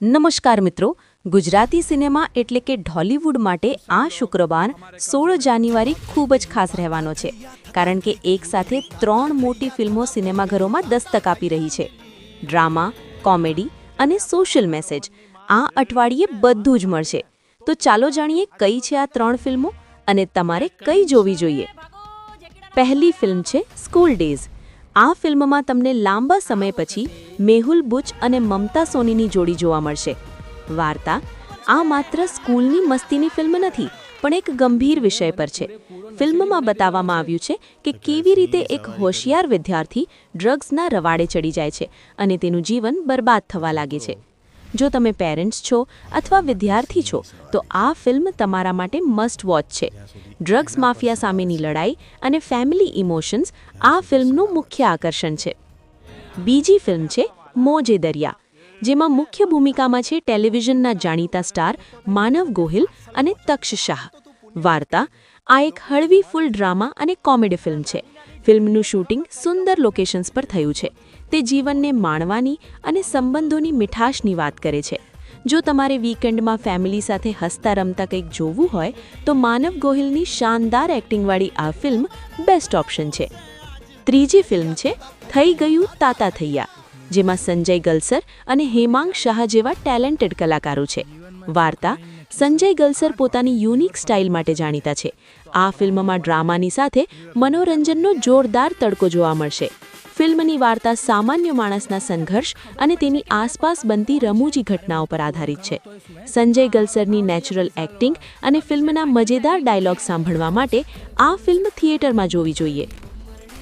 નમસ્કાર મિત્રો, ગુજરાતી સિનેમા એટલે કે ઢોલિવૂડ માટે આ શુક્રવાર 16 જાન્યુઆરી ખૂબ જ ખાસ રહેવાનો છે, કારણ કે એકસાથે 3 મોટી ફિલ્મો સિનેમાઘરોમાં દસ્તક આપી રહી છે. ડ્રામા, કોમેડી અને સોશિયલ મેસેજ આ અઠવાડિયે બધું જ મળશે. તો ચાલો જાણીએ કઈ છે આ 3 ફિલ્મો અને તમારે કઈ જોવી જોઈએ. પહેલી ફિલ્મ છે સ્કૂલ ડેઝ. આ ફિલ્મમાં તમને લાંબા સમય પછી મેહુલ બુચ અને મમતા સોનીની જોડી જોવા મળશે. વાર્તા આ માત્ર સ્કૂલની મસ્તીની ફિલ્મ નથી, પણ એક ગંભીર વિષય પર છે. ફિલ્મમાં બતાવવામાં આવ્યું છે કે કેવી રીતે એક હોશિયાર વિદ્યાર્થી ડ્રગ્સના રવાડે ચડી જાય છે અને તેનું જીવન બરબાદ થવા લાગે છે. જો તમે પેરેન્ટ્સ છો અથવા વિદ્યાર્થી છો તો આ ફિલ્મ તમારા માટે મસ્ટ વોચ છે. ડ્રગ્સ માફિયા સામેની લડાઈ અને ફેમિલી ઇમોશન્સ આ ફિલ્મનું મુખ્ય આકર્ષણ છે. બીજી ફિલ્મ છે મોજે દરિયા, જેમાં મુખ્ય ભૂમિકામાં છે ટેલિવિઝનના જાણીતા સ્ટાર માનવ ગોહિલ અને તક્ષ શાહ. વાર્તા આ એક હળવી ફૂલ ડ્રામા અને કોમેડી ફિલ્મ છે. ફિલ્મનું શૂટિંગ સુંદર લોકેશન્સ પર થયું છે. તે જીવનને માણવાની અને સંબંધોની મીઠાશની વાત કરે છે. જો તમારે વીકેન્ડમાં ફેમિલી સાથે હસતા રમતા કંઈક જોવું હોય તો માનવ ગોહિલની શાનદાર એક્ટિંગવાળી આ ફિલ્મ બેસ્ટ ઓપ્શન છે. ત્રીજી ફિલ્મ છે થઈ ગયું તાતા થૈયા, જેમાં સંજય ગલસર અને હેમાંગ શાહ જેવા ટેલેન્ટેડ કલાકારો છે. વાર્તા સંજય ગલસર પોતાની યુનિક સ્ટાઇલ માટે જાણીતા છે. આ ફિલ્મમાં ડ્રામાની સાથે મનોરંજનનો જોરદાર તડકો જોવા મળશે. ફિલ્મની વાર્તા સામાન્ય માણસના સંઘર્ષ અને તેની આસપાસ બનતી રમૂજી ઘટનાઓ પર આધારિત છે. સંજય ગલસરની નેચરલ એક્ટિંગ અને ફિલ્મના મજેદાર ડાયલોગ સાંભળવા માટે આ ફિલ્મ થિયેટરમાં જોવી જોઈએ.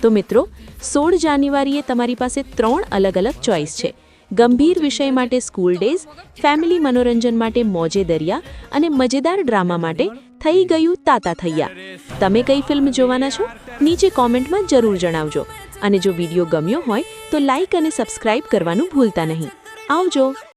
તો મિત્રો, 16 જાન્યુઆરીએ તમારી પાસે 3 અલગ-અલગ ચોઇસ છે. ગંભીર વિષય માટે સ્કૂલ ડેઝ, ફેમિલી મનોરંજન માટે મોજે દરિયા અને મજેદાર ડ્રામા માટે થઈ ગયું તાતા થૈયા. તમે કઈ ફિલ્મ જોવાના છો? નીચે કોમેન્ટમાં જરૂર જણાવજો. અને જો વિડીયો ગમ્યો હોય તો લાઇક અને સબસ્ક્રાઇબ કરવાનું ભૂલતા નહીં. આવજો.